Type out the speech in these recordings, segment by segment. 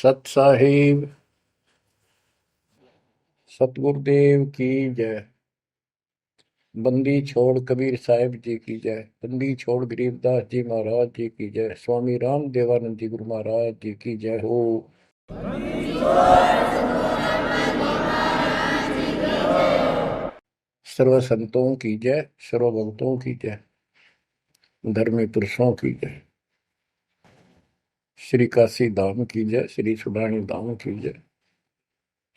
सत साहिब सतगुरुदेव की जय। बंदी छोड़ कबीर साहिब जी की जय। बंदी छोड़ गरीबदास जी महाराज जी की जय। स्वामी राम देवानंद जी गुरु महाराज जी की जय हो। सर्व संतों की जय, सर्व भक्तों की जय, धर्मी पुरुषों की जय। श्री काशी धाम की जय, श्री सुडानी धाम की जय,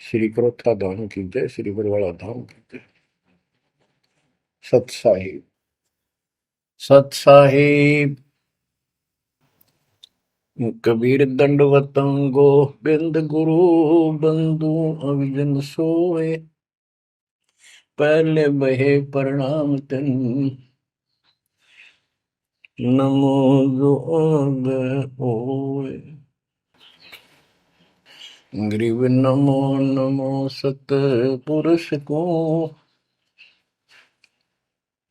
श्री क्रोथा धाम की जय, श्री बरवाड़ा धाम की जय। सत साहिब सत साहिब कबीर दंडवतम गोबिंद गुरु बंधु अविजन सोए। पहले बहे प्रणाम तन नमो जोग होए। ग्रीव नमो नमो सत पुरुष को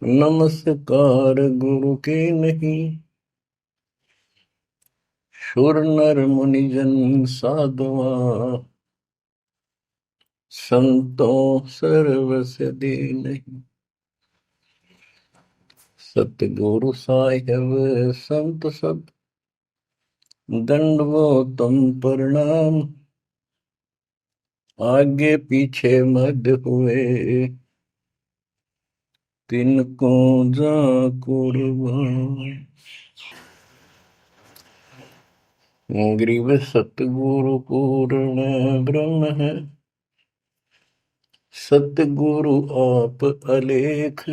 नमस्कार गुरु के नहीं। सुर नर मुनिजन साधुआ संतों सर्वस दे नहीं। सतगुरु साहिब संत सब दंडवतम प्रणाम। आगे पीछे मध्य हुए तिनको जा कुर्बान। ग्रीव सतगुरु पूर्ण ब्रह्म है, सतगुरु आप अलेख।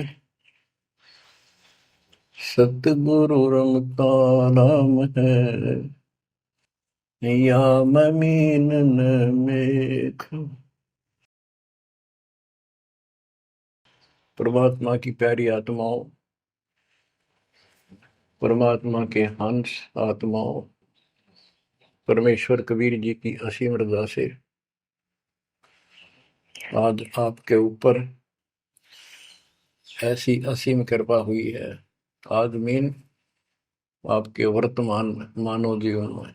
सतगुरु रमता नाम है, या ममीन मेख। परमात्मा की प्यारी आत्माओं, परमात्मा के हंस आत्माओं, परमेश्वर कबीर जी की असीम रजा से आज आपके ऊपर ऐसी असीम कृपा हुई है। आज मीन आपके वर्तमान मानव जीवन में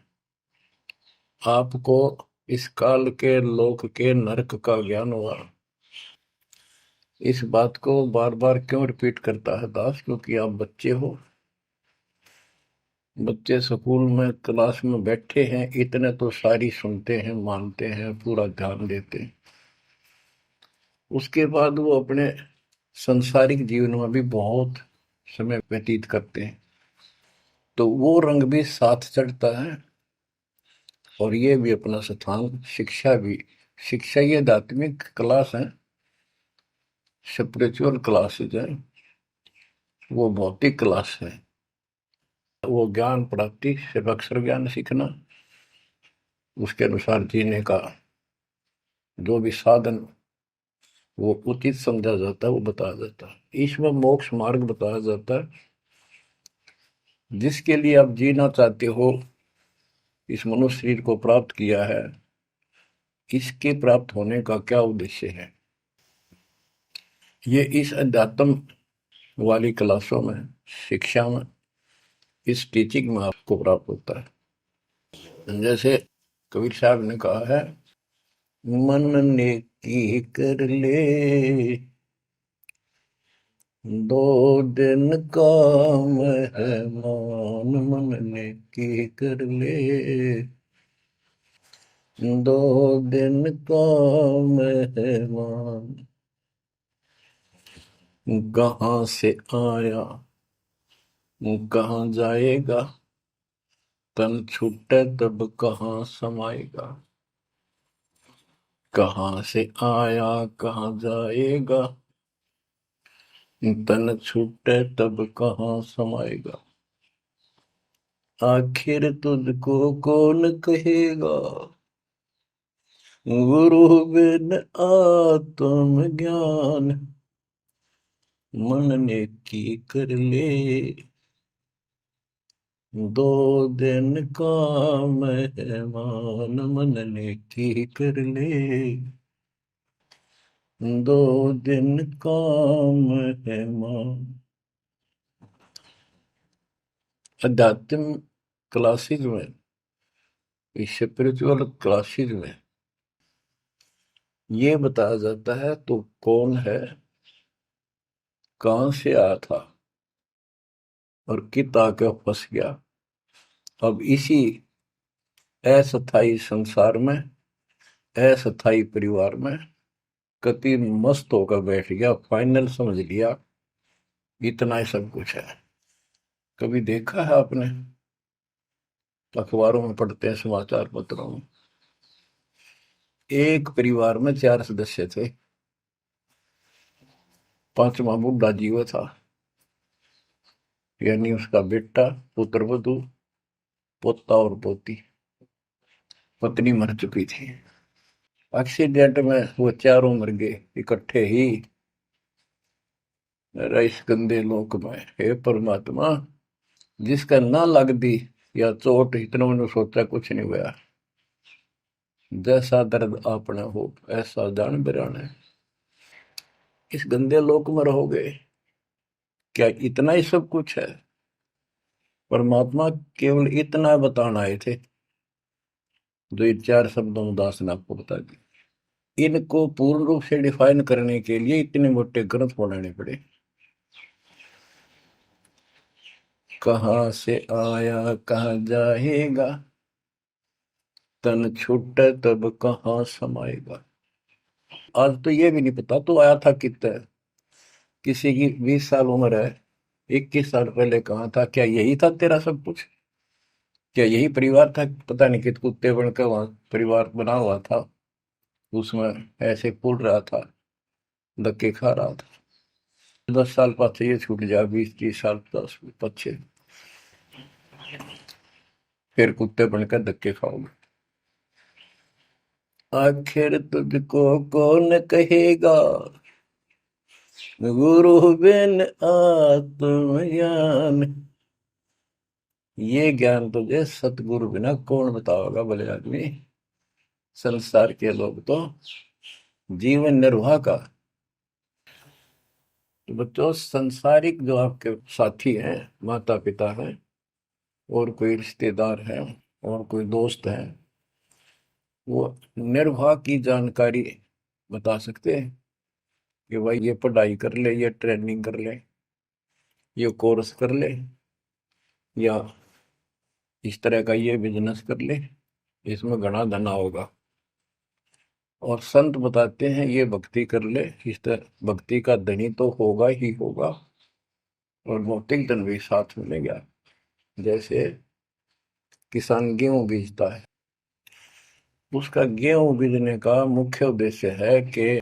आपको इस काल के लोक के नरक का ज्ञान हुआ। इस बात को बार बार क्यों रिपीट करता है दास? क्योंकि आप बच्चे हो। बच्चे स्कूल में क्लास में बैठे हैं, इतने तो सारी सुनते हैं, मानते हैं, पूरा ध्यान देते हैं। उसके बाद वो अपने संसारिक जीवन में भी बहुत समय व्यतीत करते हैं, तो वो रंग भी साथ चढ़ता है। और ये भी अपना स्थान, शिक्षा भी। शिक्षा ये आध्यात्मिक क्लास है, स्पिरिचुअल क्लासेज है, वो भौतिक क्लास है। वो ज्ञान प्राप्ति सिर्फ अक्षर ज्ञान सीखना, उसके अनुसार जीने का जो भी साधन वो उचित समझा जाता है वो बताया जाता है। ईश्वर मोक्ष मार्ग बताया जाता है, जिसके लिए आप जीना चाहते हो, इस मनुष्य शरीर को प्राप्त किया है, इसके प्राप्त होने का क्या उद्देश्य है, ये इस अध्यात्म वाली क्लासों में, शिक्षा में, इस टीचिंग में आपको प्राप्त होता है। जैसे कबीर साहब ने कहा है, मन ने की कर ले दो दिन का मेहमान। मन ने की कर ले दो दिन का मेहमान। कहाँ से आया कहाँ जाएगा, तन छूटे तब कहाँ समाएगा। कहाँ से आया कहाँ जाएगा, तन छूटे तब कहाँ समाएगा। आखिर तुझको कौन कहेगा, गुरु बिन आत्म ज्ञान। मन ने की कर ले दो दिन का मेहमान। मन ने की कर ले दो दिन का मेहमान। अध्यात्म क्लासेज में इस स्पिरिचुअल क्लासेज में ये बताया जाता है तो कौन है, कहां से आया था और कित आके फंस गया। अब इसी अस्थाई संसार में, अस्थाई परिवार में कति मस्त होकर बैठ गया, फाइनल समझ लिया इतना ही सब कुछ है। कभी देखा है आपने, अखबारों में पढ़ते हैं, समाचार पत्रों में, एक परिवार में 4 सदस्य थे, पांचवा बुढ़ा जीव था, यानी उसका बेटा, पुत्र वधू, पोता और पोती। पत्नी मर चुकी थी। एक्सीडेंट में वो चारों मर गए इकट्ठे ही। इस गंदे लोक में हे परमात्मा, जिसका ना लग दी या चोट, इतना मैंने सोचा कुछ नहीं हुआ। जैसा दर्द आपने हो ऐसा जान बिराने। इस गंदे लोक में रहोगे, क्या इतना ही सब कुछ है? परमात्मा केवल इतना बताना आए थे, जो ये 4 शब्दों में दास ने आपको बता दी। इनको पूर्ण रूप से डिफाइन करने के लिए इतने मोटे ग्रंथ बनाने पड़े। कहाँ से आया कहाँ जाएगा, तन छूट तब कहाँ समाएगा। आज तो ये भी नहीं पता तो आया था कितना। किसी की 20 साल उम्र है, 21 साल पहले कहाँ था, क्या यही था तेरा सब कुछ? क्या यही परिवार था? पता नहीं कित कुत्ते बनकर वहां परिवार बना हुआ था, उसमें ऐसे फूल रहा था, धक्के खा रहा था। 10 साल पाछे ये छूट जाए, 20-30 साल 10 पीछे, फिर कुत्ते बनकर धक्के खाओगे। आखिर तुझको कौन कहेगा, गुरु बिन आत्मज्ञान। ये ज्ञान तुझे सतगुरु बिना कौन बताओगा भले आदमी। संसार के लोग तो जीवन निर्वाह का। तो बच्चों, संसारिक जो आपके साथी हैं, माता पिता हैं, और कोई रिश्तेदार हैं, और कोई दोस्त हैं, वो निर्वाह की जानकारी बता सकते हैं कि भाई ये पढ़ाई कर ले, ये ट्रेनिंग कर ले, ये कोर्स कर ले, या इस तरह का ये बिजनेस कर ले, इसमें घना धना होगा। और संत बताते हैं ये भक्ति कर ले, इस तरह भक्ति का धनी तो होगा ही होगा, और भौतिक धन भी साथ मिलेगा। जैसे किसान गेहूं बीजता है, उसका गेहूं बीजने का मुख्य उद्देश्य है कि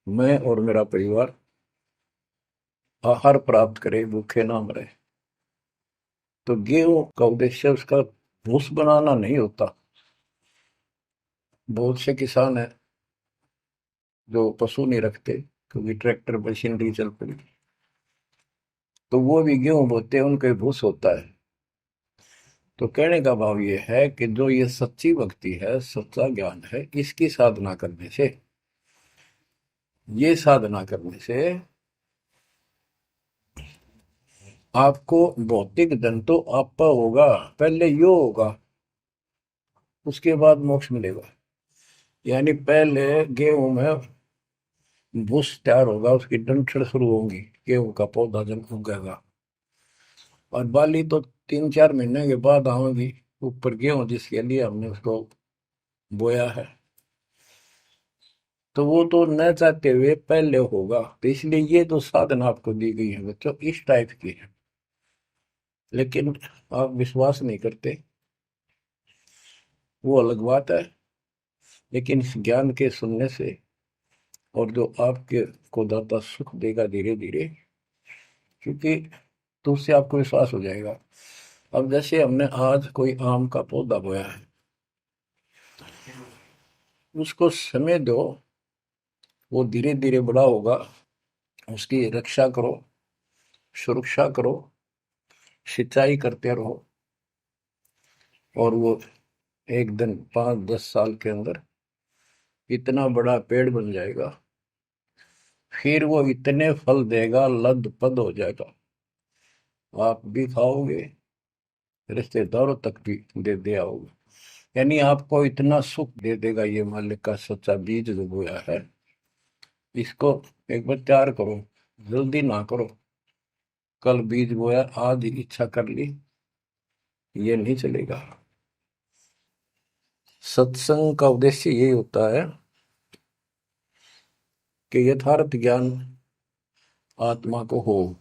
मैं और मेरा परिवार आहार प्राप्त करे, भूखे ना मरे। तो गेहूं का उद्देश्य उसका भूस बनाना नहीं होता। बहुत से किसान हैं जो पशु नहीं रखते, क्योंकि ट्रैक्टर मशीनरी चल पड़ी, तो वो भी गेहूं बोते हैं, उनका भूस होता है। तो कहने का भाव ये है कि जो ये सच्ची भक्ति है, सच्चा ज्ञान है, इसकी साधना करने से, ये साधना करने से आपको भौतिक धन तो आपका होगा, पहले यो होगा, उसके बाद मोक्ष मिलेगा। यानी पहले गेहूं में भूस तैयार होगा, उसकी डंठल शुरू होंगी, गेहूं का पौधा जब उगेगा, और बाली तो 3-4 महीने के बाद आएगी ऊपर, गेहूं जिसके लिए हमने उसको बोया है। तो वो तो न चाहते हुए पहले होगा। तो इसलिए ये जो साधना आपको दी गई है बच्चों, इस टाइप की है। लेकिन आप विश्वास नहीं करते, वो अलग बात है। लेकिन इस ज्ञान के सुनने से, और जो आपके को दाता सुख देगा धीरे धीरे, क्योंकि तो उससे आपको विश्वास हो जाएगा। अब जैसे हमने आज कोई आम का पौधा बोया है, उसको समय दो, वो धीरे धीरे बड़ा होगा, उसकी रक्षा करो, सुरक्षा करो, सिंचाई करते रहो, और वो एक दिन 5-10 साल के अंदर इतना बड़ा पेड़ बन जाएगा। फिर वो इतने फल देगा, लद पद हो जाएगा, आप भी खाओगे, रिश्तेदारों तक भी दे आओगे। यानी आपको इतना सुख दे देगा ये मालिक का सच्चा बीज जो बोया है, इसको एक बार तैयार करो, जल्दी ना करो। कल बीज बोया, आज इच्छा कर ली, ये नहीं चलेगा। सत्संग का उद्देश्य यही होता है कि यथार्थ ज्ञान आत्मा को हो,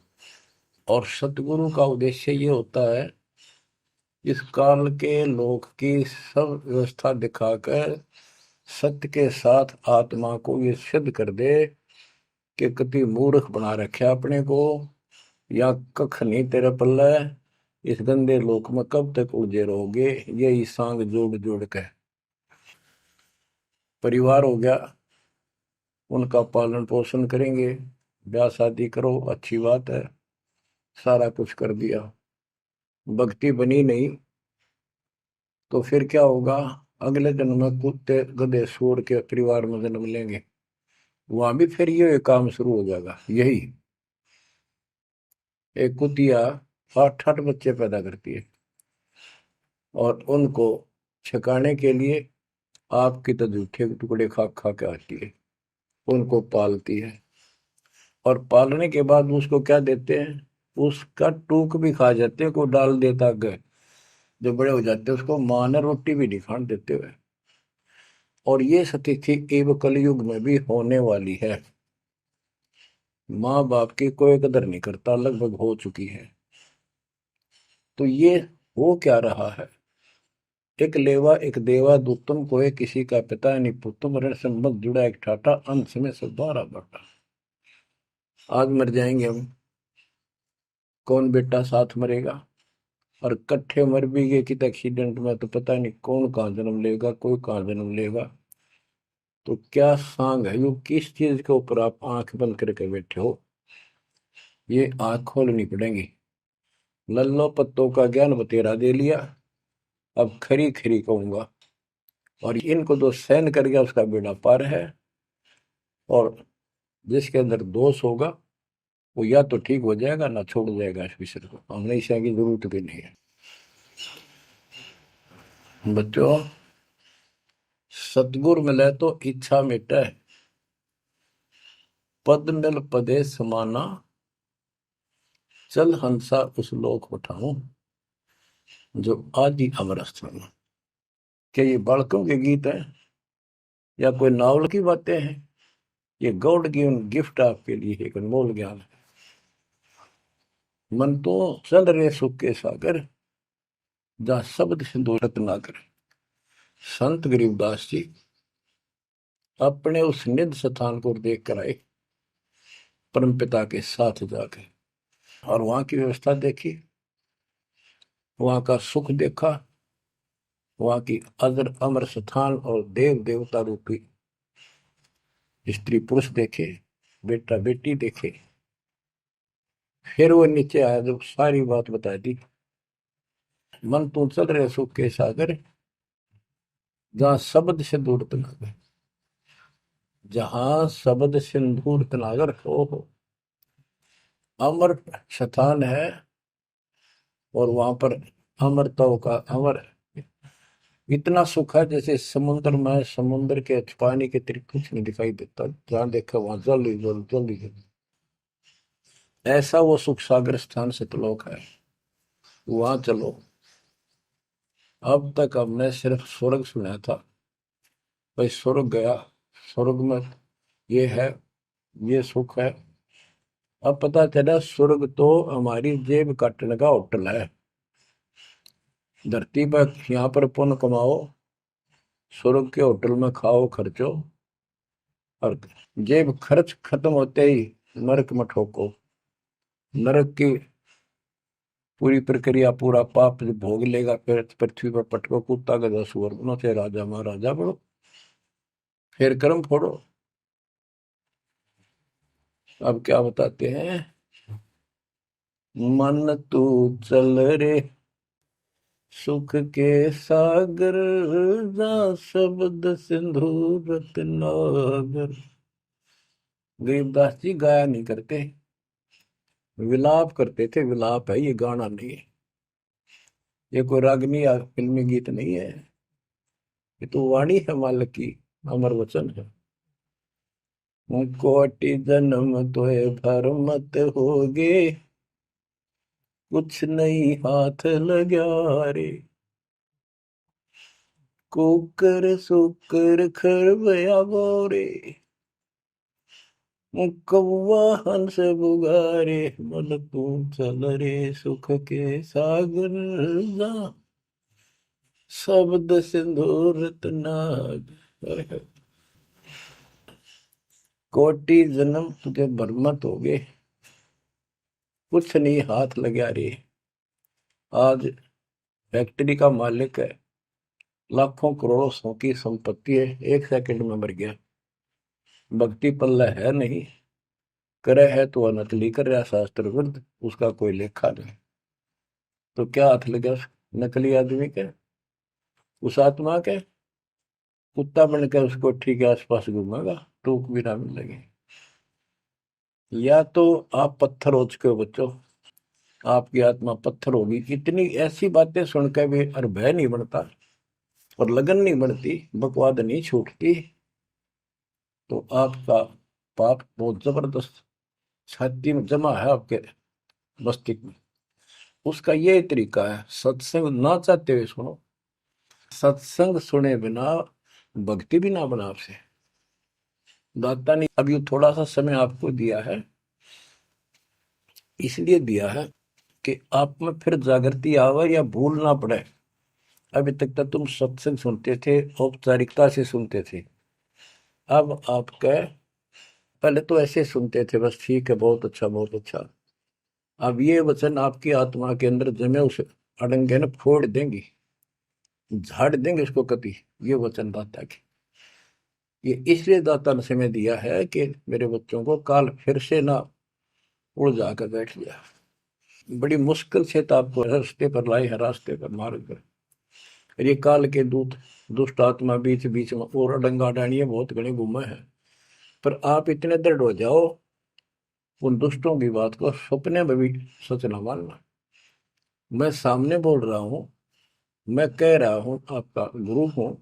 और सतगुरु का उद्देश्य ये होता है इस काल के लोक की सब व्यवस्था दिखाकर सत्य के साथ आत्मा को ये सिद्ध कर दे कि कति मूर्ख बना रखे अपने को, या कख नहीं तेरे पल्ले, इस गंदे लोक में कब तक उलझे रहोगे। यही सांग जोड़ जोड़ के परिवार हो गया, उनका पालन पोषण करेंगे, ब्याह शादी करो, अच्छी बात है, सारा कुछ कर दिया, भक्ति बनी नहीं तो फिर क्या होगा? अगले जन्म में कुत्ते गधे सूअर के परिवार में जन्म लेंगे, वहां भी फिर ये काम शुरू हो जाएगा। यही एक कुतिया 8 बच्चे पैदा करती है, और उनको छकाने के लिए आपकी तो जूठे टुकड़े खा खा के आती है, उनको पालती है, और पालने के बाद उसको क्या देते हैं? उसका टूक भी खा जाते हैं, को डाल देता गए, जो बड़े हो जाते हैं उसको माँ ने रोटी भी नहीं खाने देते हुए। और ये स्थिति एवं कलयुग में भी होने वाली है। माँ बाप की कोई कदर नहीं करता, लगभग हो चुकी है। तो ये हो क्या रहा है? एक लेवा एक देवा दूतम को है, किसी का पिता नहीं पुतम, ऋण संबंध जुड़ा एक ठाटा, अंत में सब 12 बटा। आज मर जाएंगे हम, कौन बेटा साथ मरेगा? और कट्ठे मर भी गए कित एक्सीडेंट में, तो पता नहीं कौन कहाँ जन्म लेगा, कोई कहाँ जन्म लेगा। तो क्या सांग है यो? किस चीज के ऊपर आप आंख बंद करके बैठे हो? ये आंख खोलनी पड़ेगी। लल्लो पत्तों का ज्ञान बतेरा दे लिया, अब खरी खरी कहूंगा। और इनको जो सहन कर गया उसका बेड़ा पार है, और जिसके अंदर दोष होगा वो या तो ठीक हो जाएगा ना छोड़ जाएगा इस विषय को। हमने इस की जरूरत भी नहीं है। बच्चों, सतगुर मिले तो इच्छा मिटे, पद मिल पदे समाना, चल हंसा उस लोक उठाऊं जो आदि अमर स्थान। क्या ये बालकों के गीत हैं या कोई नावल की बातें हैं? ये गॉड गिवन गिफ्ट आपके लिए एक अनमोल ज्ञान है। मन तो चल रहे सुख के सागर, जा शब्द सिंधु रत्नाकर। संत गरीबदास जी अपने उस निध स्थान को देख कर आए, परम पिता के साथ जाके, और वहां की व्यवस्था देखी, वहां का सुख देखा, वहां की अजर अमर स्थान और देव देवता रूपी स्त्री पुरुष देखे, बेटा बेटी देखे। फिर वो नीचे आया, जब सारी बात बता दी। मन तू चल रहे सुख के सागर, जहां शब्द से दूर तनागर। जहां शब्द सिंदूर तनागर हो, अमर स्थान है, और वहां पर अमरताओं का अमर इतना सुख है जैसे समुद्र में, समुद्र के पानी के तरीके कुछ नहीं दिखाई देता, जहां देखा वहां जल ही जल, जल ही जल। ऐसा वो सुख सागर स्थान सतलोक है, वहां चलो। अब तक हमने सिर्फ स्वर्ग सुना था, भाई स्वर्ग गया, स्वर्ग में ये है, ये सुख है। अब पता चला स्वर्ग तो हमारी जेब काटने का होटल है। धरती पर यहाँ पर पुण्य कमाओ, स्वर्ग के होटल में खाओ खर्चो, और जेब खर्च खत्म होते ही नरक में ठोको। नरक की पूरी प्रक्रिया, पूरा पाप जो भोग लेगा, फिर पृथ्वी पर पटको, कुत्ता गधा सुअर बनो, चाहे राजा महाराजा बनो, फिर कर्म फोड़ो। अब क्या बताते हैं? मन तू चल रे सुख के सागर, जा शब्द सिंधु रत्नागर। गरीबदास जी गाया नहीं करते, विलाप करते थे। विलाप है, ये गाना नहीं है, ये कोई रागनी या फिल्मी गीत नहीं है। ये तो वाणी है मालिक की, अमर वचन है। कोटि जन्म तोय भर मत होगे, कुछ नहीं हाथ लगा रे। कुकर सुकर खरबया बोरे, कौवा हंस बुगारे, मन तू चल रे सुख के सागर जा, शब्द सिंदूर नाग। कोटि जन्म तुझे बरमत हो गए, कुछ नहीं हाथ लगा रे। आज फैक्ट्री का मालिक है, लाखों करोड़ों सौ की संपत्ति है, एक सेकंड में मर गया। भक्ति पल्ला है नहीं, करे है तो नकली कर रहा शास्त्र विरुद्ध, उसका कोई लेखा नहीं। तो क्या हाथ लगा उस नकली आदमी के, उस आत्मा के? कुत्ता बन के उसको ठीक है आसपास घूमेगा, टूक भी ना मिलेगी। या तो आप पत्थर हो चुके हो बच्चों, आपकी आत्मा पत्थर होगी। इतनी ऐसी बातें सुनकर भी और भय नहीं बनता और लगन नहीं बनती, बकवाद नहीं छूटती, तो आपका पाप बहुत जबरदस्त छाती में जमा है आपके मस्तिष्क में। उसका ये तरीका है, सत्संग ना चाहते हुए सुनो। सत्संग सुने बिना भक्ति भी ना बना आपसे। दाता ने अभी थोड़ा सा समय आपको दिया है, इसलिए दिया है कि आप में फिर जागृति आवे या भूल ना पड़े। अभी तक तो तुम सत्संग सुनते थे, औपचारिकता से सुनते थे। अब आपका, पहले तो ऐसे सुनते थे बस, ठीक है बहुत अच्छा बहुत अच्छा। अब ये वचन आपकी आत्मा के अंदर जमे, उसे अड़ंगे न फोड़ देंगी, झाड़ देंगे उसको कति। ये वचन दाता की, ये इसलिए दाता ने समय दिया है कि मेरे बच्चों को काल फिर से ना उड़ जाकर बैठ गया। बड़ी मुश्किल से तो आपको रास्ते पर लाए हैं, रास्ते पर मार्ग पर। ये काल के दूत दुष्ट आत्मा बीच बीच में और अडंगा डाणिए बहुत घने घूमे हैं, पर आप इतने दृढ़ हो जाओ, उन दुष्टों की बात को सपने में भी सच न मानना। मैं सामने बोल रहा हूँ, मैं कह रहा हूँ, आपका गुरु हूँ।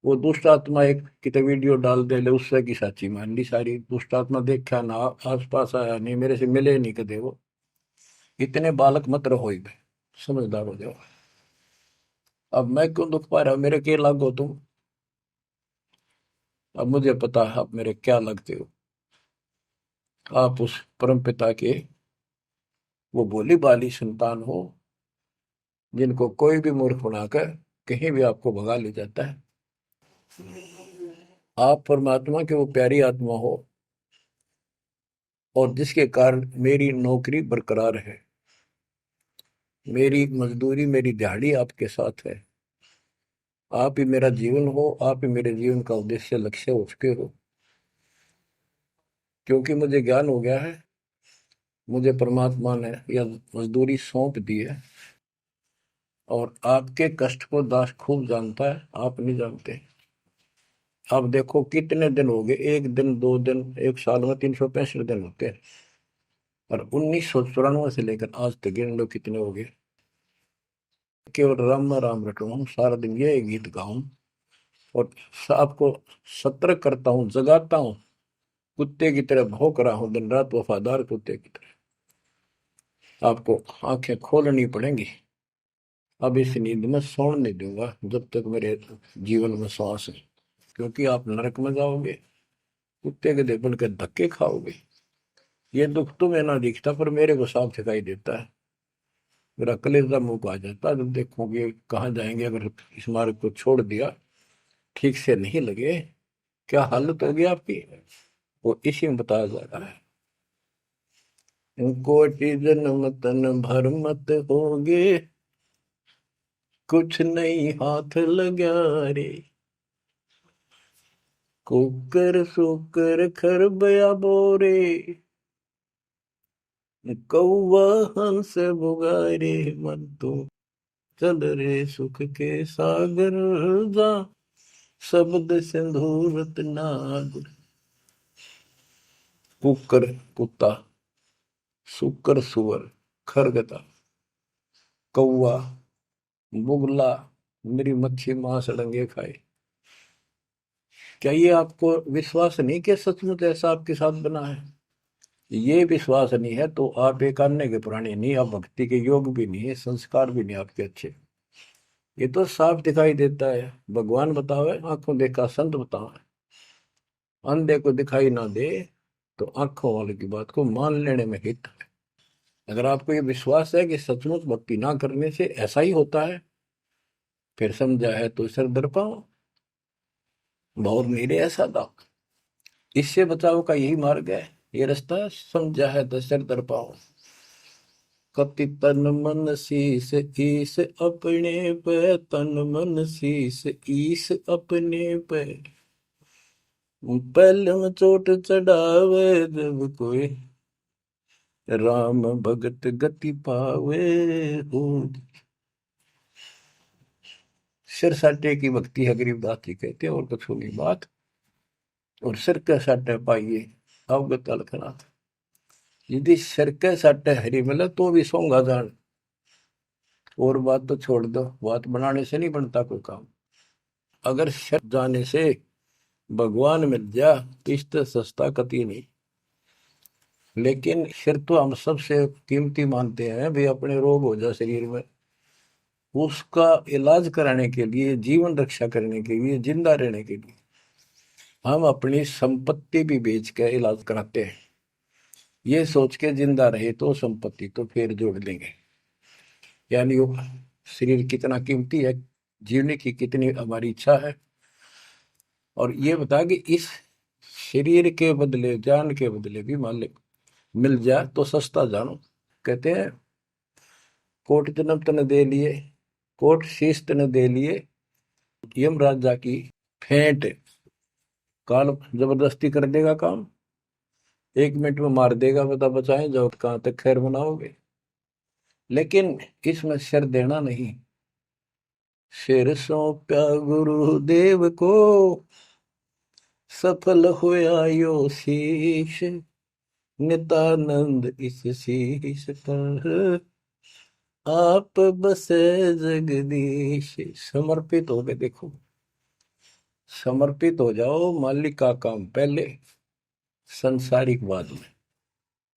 वो दुष्ट आत्मा एक कितने वीडियो डाल दे ले, उससे की साची मान ली सारी। दुष्ट आत्मा देखा ना, आस पास आया नहीं, मेरे से मिले नहीं कदे वो। इतने बालक मत रहो, समझदार हो जाओ। अब मैं क्यों दुख पा रहा हूँ, मेरे के लागो तुम। अब मुझे पता है आप मेरे क्या लगते हो। आप उस परम पिता के वो भोली भाली संतान हो, जिनको कोई भी मूर्ख बनाकर कहीं भी आपको भगा ले जाता है। आप परमात्मा के वो प्यारी आत्मा हो, और जिसके कारण मेरी नौकरी बरकरार है, मेरी मजदूरी मेरी दिहाड़ी आपके साथ है। आप ही मेरा जीवन हो, आप ही मेरे जीवन का उद्देश्य लक्ष्य हो चुके हो। क्योंकि मुझे ज्ञान हो गया है, मुझे परमात्मा ने यह मजदूरी सौंप दी है। और आपके कष्ट को दास खूब जानता है, आप नहीं जानते। अब देखो कितने दिन हो गए, एक दिन दो दिन, एक साल में 365 दिन होते हैं, और 1994 से लेकर आज तक गिन लो कितने हो गए। केवल राम राम रटूं, सारा दिन ये गीत गाऊं, और आपको सतर्क करता हूँ, जगाता हूँ। कुत्ते की तरह भौंक रहा हूँ दिन रात, वफादार कुत्ते की तरह। आपको आंखें खोलनी पड़ेंगी। अब इस नींद में सोने नहीं दूंगा जब तक मेरे जीवन में श्वास है, क्योंकि आप नरक में जाओगे, कुत्ते के दे बन के धक्के खाओगे। ये दुख तुम्हें ना दिखता, पर मेरे को साफ दिखाई देता है। मेरा कलेजा मुंह को आ जाता है जब देखोगे कहाँ जाएंगे अगर इस मार्ग को छोड़ दिया, ठीक से नहीं लगे, क्या हालत होगी आपकी। वो इसी में बताया जा रहा है। कोटि जन्म तन भर मत होगे, कुछ नहीं हाथ लगा रे। कुकर सुकर खरबया बोरे, कौवा हंस बुगारे, मन तो चल रे सुख के सागर जा, शब्द सिंधूरत नाग। कुकर कुत्ता, सुकर सुअर, खरगता, कौवा, बुगला, मेरी मच्छी मांस अड़ंगे खाए। क्या ये आपको विश्वास नहीं कि सचमुच ऐसा आपके साथ बना है? ये विश्वास नहीं है तो आप एक अन्य के प्राणी नहीं, आप भक्ति के योग भी नहीं है, संस्कार भी नहीं आपके अच्छे। ये तो साफ दिखाई देता है। भगवान बताओ है, आंखों देखा संत बताओ है। अंधे को दिखाई ना दे तो आंखों वाले की बात को मान लेने में हित है। अगर आपको ये विश्वास है कि सचमुच भक्ति ना करने से ऐसा ही होता है, फिर समझा है तो सिर दर पाओ, बहुत मेरे ऐसा था। इससे बचाव का यही मार्ग है, ये रास्ता। समझा है तो सिर दर पाओ। कति तन मन शीस ईस अपने पे, तन मन शीस ईस अपने पे। पहले में चोट चढ़ावे जब कोई, राम भगत गति पावे हो। सिर साटे की भक्ति है, गरीबदास जी कहते हैं, और कुछ नहीं बात। और सिर के साटे पाइए अवगत अलखनाथ। यदि सिर के साटे हरी मिले तो भी सोंगा जान। और बात तो छोड़ दो, बात बनाने से नहीं बनता कोई काम। अगर सिर जाने से भगवान मिल जा तो इससे सस्ता कति नहीं। लेकिन सिर तो हम सबसे कीमती मानते हैं भाई। अपने रोग हो जाए शरीर में, उसका इलाज कराने के लिए, जीवन रक्षा करने के लिए, जिंदा रहने के लिए हम अपनी संपत्ति भी बेच के इलाज कराते हैं। ये सोच के जिंदा रहे तो संपत्ति तो फिर जोड़ लेंगे। यानी वो शरीर कितना कीमती है, जीने की कितनी हमारी इच्छा है। और ये बता कि इस शरीर के बदले, जान के बदले भी मालिक मिल जाए तो सस्ता जानो। कहते हैं कोट जन्म तन दे लिए, कोट शीश तन दे लिए, यम राजा की फेंट। काल जबरदस्ती कर देगा काम, 1 मिनट में मार देगा, बता बचाएं जाओ कहां तक खैर बनाओगे। लेकिन इसमें सिर देना नहीं। सिर सौंपा गुरुदेव को, सफल होया यो शीश। नित्यानंद इस शीश पर आप बसे जगदीश। समर्पित हो गए, देखो समर्पित हो जाओ। मालिक का काम पहले, संसारिक बाद में।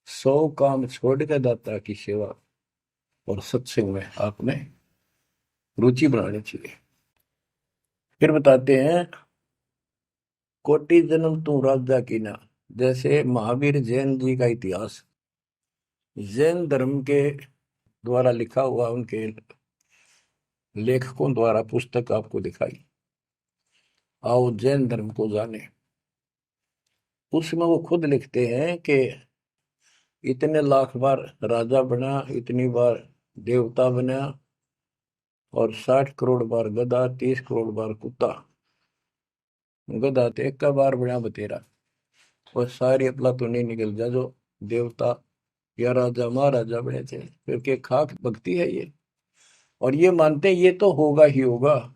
100 काम छोड़ के दाता की सेवा और सत्संग में आपने रुचि बनानी चाहिए। फिर बताते हैं कोटि जन्म तू राजा की ना। जैसे महावीर जैन जी का इतिहास जैन धर्म के द्वारा लिखा हुआ, उनके लेखकों द्वारा पुस्तक आपको दिखाई। आओ जैन धर्म को जाने। उसमें वो खुद लिखते हैं कि इतने लाख बार राजा बना, इतनी बार देवता बना, और 60 करोड़ बार गधा, 30 करोड़ बार कुत्ता। गधा तो एक का बार बना बतेरा। और सारी अपला तो नहीं निकल जा जो देवता या राजा महाराजा बने थे, क्योंकि खाक भक्ति है ये। और ये मानते हैं ये तो होगा ही होगा,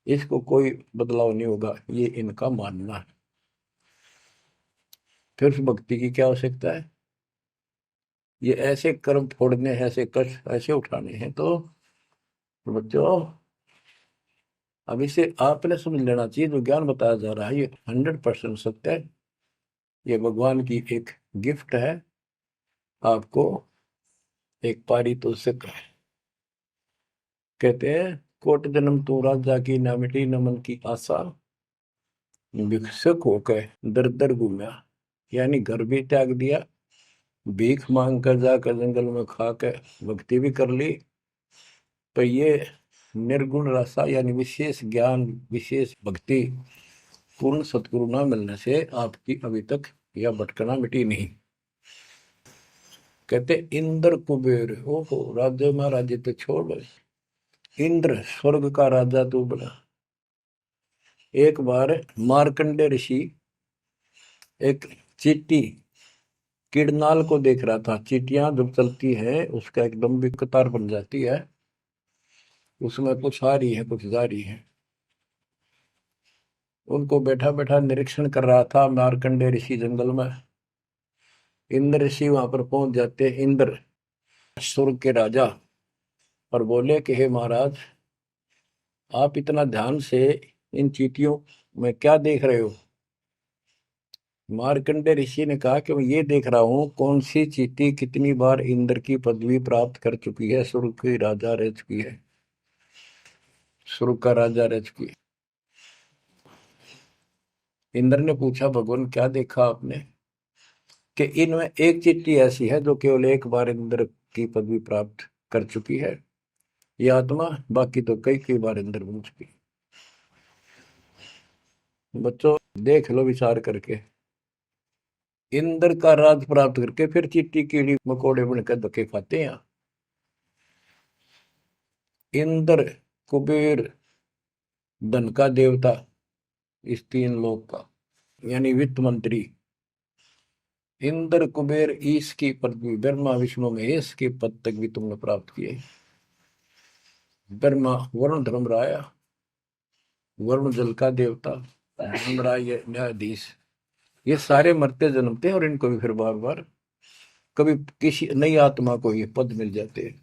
इसको कोई बदलाव नहीं होगा, ये इनका मानना है। फिर उस भक्ति की क्या आवश्यकता है? ये ऐसे कर्म फोड़ने हैं, ऐसे कष्ट ऐसे उठाने हैं। तो बच्चों अब इसे आपने समझ लेना चाहिए, जो ज्ञान बताया जा रहा है ये 100% सत्य है। ये भगवान की एक गिफ्ट है आपको, एक पारितोषिक है। कहते हैं कोट जन्म तू राजा की, ना मिटी न मन की आशा। भिक्षुक होकर दर दर घूमा, यानी घर भी त्याग दिया, भीख मांग कर जाकर जंगल में खा कर भक्ति भी कर ली। पर ये निर्गुण रसा यानी विशेष ज्ञान, विशेष भक्ति, पूर्ण सतगुरु ना मिलने से आपकी अभी तक यह भटकना मिटी नहीं। कहते इंद्र कुबेर, ओहो राज्य महाराजे तो छोड़, इंद्र स्वर्ग का राजा तू बना। एक बार मार्कंडे ऋषि एक चींटी किड़नाल को देख रहा था। चींटियां जब चलती है उसका एक लंबी कतार बन जाती है, उसमें कुछ आ रही है कुछ जा रही है। उनको बैठा बैठा निरीक्षण कर रहा था मार्कंडे ऋषि जंगल में। इंद्र ऋषि वहां पर पहुंच जाते, इंद्र स्वर्ग के राजा, और बोले कि हे महाराज, आप इतना ध्यान से इन चींटियों मैं क्या देख रहे हो? मार्कंडे ऋषि ने कहा कि मैं ये देख रहा हूँ कौन सी चींटी कितनी बार इंद्र की पदवी प्राप्त कर चुकी है, स्वर्ग की राजा रह चुकी है, स्वर्ग का राजा रह चुकी है। इंद्र ने पूछा, भगवान क्या देखा आपने? कि इनमें एक चींटी ऐसी है जो केवल एक बार इंद्र की पदवी प्राप्त कर चुकी है, ये आत्मा, बाकी तो कई कई बार इंद्र बन चुकी है। बच्चों देख लो विचार करके, इंद्र का राज प्राप्त करके फिर चींटी कीड़ी मकोड़े बनकर धक्के खाते हैं। इंद्र, कुबेर, धन का देवता, इस तीन लोक का, यानी वित्त मंत्री। इंद्र, कुबेर, ईश की पदवी, ब्रह्मा विष्णु महेश के पद तक भी तुमने प्राप्त किए। ब्रह्मा वरुण धर्मराय, वरुण जल का देवता, धर्मराय न्यायाधीश, ये सारे मरते जन्मते हैं और इनको भी फिर बार बार कभी किसी नई आत्मा को ये पद मिल जाते हैं,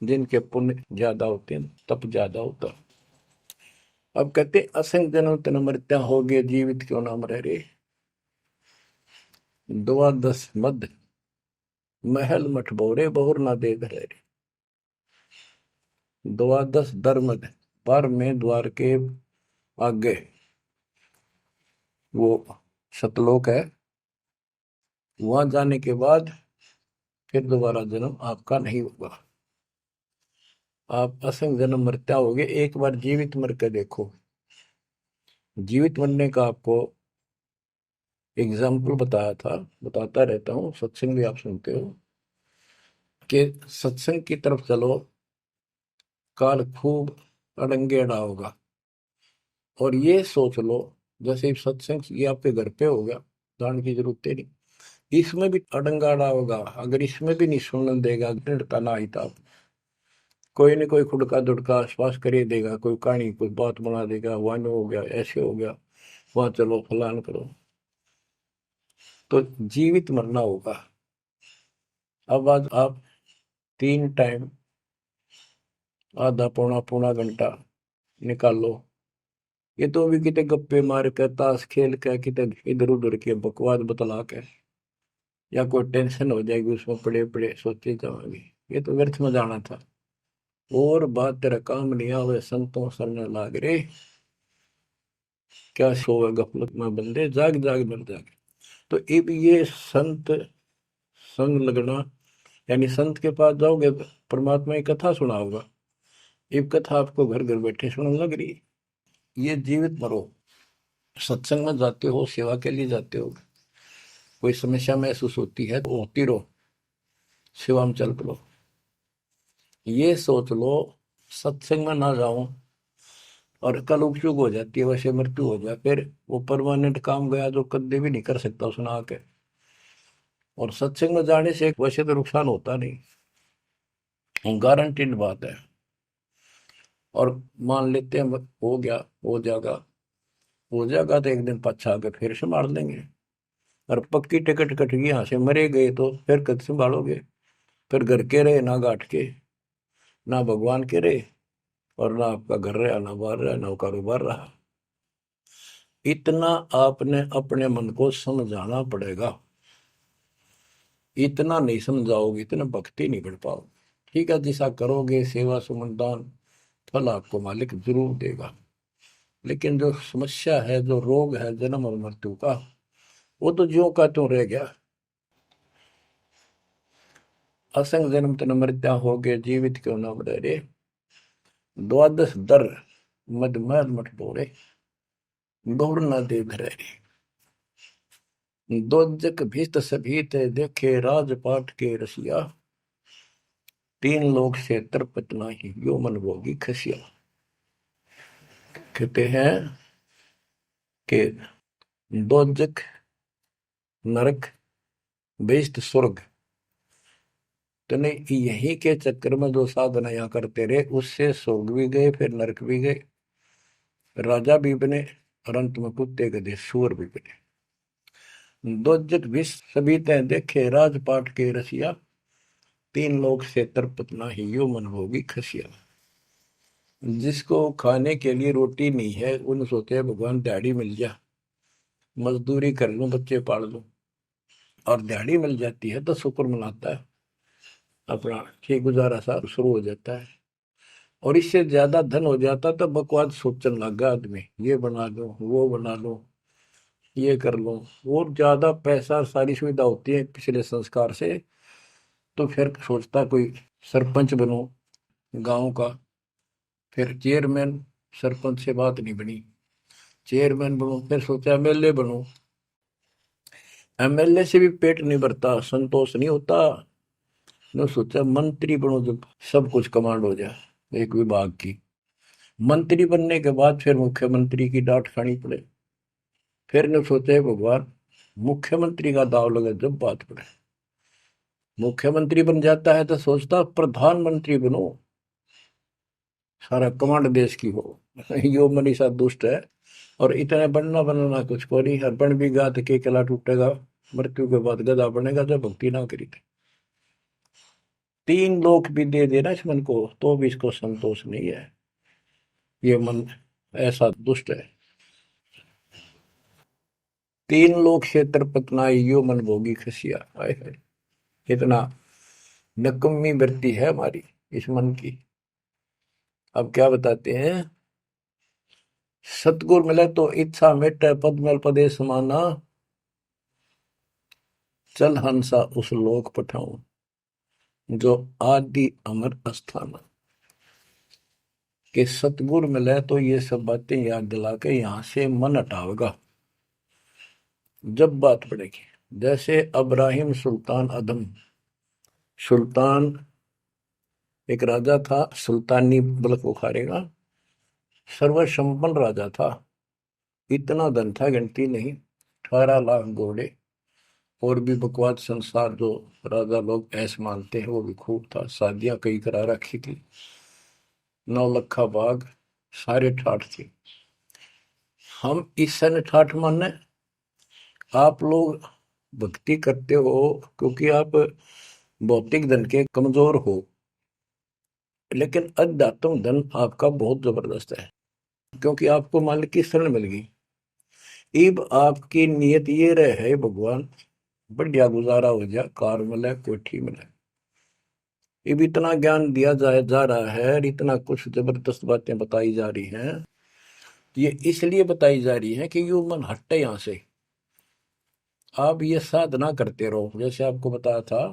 जिनके पुण्य ज्यादा होते हैं, तप ज्यादा होता। अब कहते असंग जन्म तन मृत्या हो गए, जीवित क्यों नाम रह रे। द्वादश मद महल मठ बोरे, बहुर ना दे धरे। द्वादश धर्मद, पर में द्वार के आगे वो सतलोक है, वहां जाने के बाद फिर दोबारा जन्म आपका नहीं होगा। आप असंग जन्म मरता होगे, एक बार जीवित मर के देखो। जीवित मरने का आपको एग्जाम्पल बताया था, बताता रहता हूँ, सत्संग भी आप सुनते हो, कि सत्संग की तरफ चलो, काल खूब अड़ंगेड़ा होगा। और ये सोच लो जैसे सत्संग ये आपके घर पे हो गया, जान की जरूरत है नहीं, इसमें भी अड़ंगाड़ा होगा। अगर इसमें भी नहीं सुनने देगा, दृढ़ता ना आई तो कोई न कोई खुड़का दुड़का आसपास कर ही देगा, कोई कहानी कोई बात बना देगा, वन हो गया, ऐसे हो गया, वहां चलो फलान करो। तो जीवित मरना होगा। अब आज आप 3 टाइम आधा पौना पौना घंटा निकालो, ये तो भी कितने गप्पे मार के, ताश खेल के, कितने इधर उधर के बकवास बतला के, या कोई टेंशन हो जाएगी उसमें पड़े पड़े सोचे जाओगे, ये तो व्यर्थ में जाना था। और बात तेरा काम नहीं आवे, संतों सरने लाग रे, क्या सोवे गफलत में बंदे, जाग जाग मर जागे। तो अब ये संत संग लगना, यानी संत के पास जाओगे परमात्मा की कथा सुना होगा, ये कथा आपको घर घर बैठे सुनने लग रही है। ये जीवित मरो, सत्संग में जाते हो, सेवा के लिए जाते हो, कोई समस्या महसूस होती है तो होती रहो, सेवा में चल पड़ो। ये सोच लो सत्संग में ना जाऊं और कल उपचुक हो जाती है, वैसे मृत्यु हो जाए, फिर वो परमानेंट काम गया जो कभी भी नहीं कर सकता सुना के। और सत्संग में जाने से वैसे तो नुकसान होता नहीं, गारंटीड बात है। और मान लेते हैं हो गया, हो जाएगा, हो जाएगा तो एक दिन पछा के फिर संभाल लेंगे। और पक्की टिकट कट गई, यहाँ से मरे गए तो फिर कद संभालोगे? फिर घर के रहे ना घाट के, ना भगवान के रहे, और ना आपका घर रहा, ना बाहर रहा, ना कारोबार रहा। इतना आपने अपने मन को समझाना पड़ेगा, इतना नहीं समझाओगे इतना भक्ति नहीं कर पाओगे। ठीक है, जैसा करोगे सेवा सुमन दान, फल आपको मालिक जरूर देगा। लेकिन जो समस्या है, जो रोग है जन्म और मृत्यु का, वो तो ज्यों का त्यों रह गया। असंग जन्म तन मृत्या हो गए, जीवित क्यों न मरे रे। द्वादश दर मद मठ बोरे, बहुर न दे धरे। दोजक भीत सभीत देखे, राजपाट के रसिया, तीन लोग से तरपत नाही, यो मन भोगी खसिया। कहते हैं कि दोजक नरक बेस्ट स्वर्ग, तूने यही के चक्कर में जो साधना यहाँ करते रहे, उससे स्वर्ग भी गए, फिर नरक भी गए, राजा भी बने, और अंत में कुत्ते गधे सूअर भी बने। दोजक विष सभी तय देखे, राजपाट के रसिया, तीन लोग से तरपत नाही, यो मन भोगी खसिया। जिसको खाने के लिए रोटी नहीं है उन सोचते हैं भगवान दिहाड़ी मिल जा, मजदूरी कर लूं, बच्चे पाल लूं, और दिहाड़ी मिल जाती है तो शुक्र मनाता है, अपना ठीक गुजारा सा शुरू हो जाता है। और इससे ज्यादा धन हो जाता तो बकवास सोचने लगा आदमी, ये बना लो, वो बना लो, ये कर लो। और ज्यादा पैसा सारी सुविधा होती है पिछले संस्कार से, तो फिर सोचता कोई सरपंच बनो गांव का, फिर चेयरमैन, सरपंच से बात नहीं बनी, चेयरमैन बनो, फिर सोचा एमएलए बनो, एमएलए से भी पेट नहीं भरता, संतोष नहीं होता, ने सोचा मंत्री बनो, जब सब कुछ कमांड हो जाए एक विभाग की। मंत्री बनने के बाद फिर मुख्यमंत्री की डांट खानी पड़े, फिर ने सोचा भगवान मुख्यमंत्री का दाव लगे जब बात पड़े, मुख्यमंत्री बन जाता है तो सोचता प्रधानमंत्री बनो, सारा कमांड देश की हो। यो मनीषा दुष्ट है, और इतने बनना बनना कुछ को नहीं, हर बन भी गा तो के किला टूटेगा, मृत्यु के बाद गधा बनेगा जब भक्ति ना करी थी। 3 लोक भी दे देना इस मन को तो भी इसको संतोष नहीं है, ये मन ऐसा दुष्ट है। 3 लोक क्षेत्र पतनाई यो मन भोगी खसिया, हाय हाय, इतना नकम्मी वृत्ति है हमारी इस मन की। अब क्या बताते हैं, सतगुर मिले तो इच्छा मिटे, पद मल पदे समाना, चल हंसा उस लोक पठाऊं, जो आदि अमर अस्थान। कि सतगुर मिले तो ये सब बातें याद दिला के यहां से मन हटावेगा जब बात पड़ेगी। जैसे अब्राहिम सुल्तान अदम, सुल्तान एक राजा था, सुल्तानी मुल्क उखाड़ेगा, सर्वसंपन्न राजा था, इतना धन था गिनती नहीं, 18 लाख घोड़े, और भी बकवास संसार जो राजा लोग ऐसे मानते हैं वो भी खूब था, शादियां कई करा रखी थी, 9 लखा बाग, सारे ठाठ थी। हम इस सन ठाठ माने, आप लोग भक्ति करते हो क्योंकि आप भौतिक धन के कमजोर हो, लेकिन अध्यात्म धन आपका बहुत जबरदस्त है, क्योंकि आपको मालिक की शरण मिल गई। इब आपकी नियत ये रहे भगवान बढ़िया गुजारा हो जाए, कार मिले, कोठी मिले। इब इतना ज्ञान दिया जाए जा रहा है, इतना कुछ जबरदस्त बातें बताई जा रही हैं, ये इसलिए बताई जा रही है कि यू मन हटे यहां से। आप ये साधना करते रहो, जैसे आपको बताया था,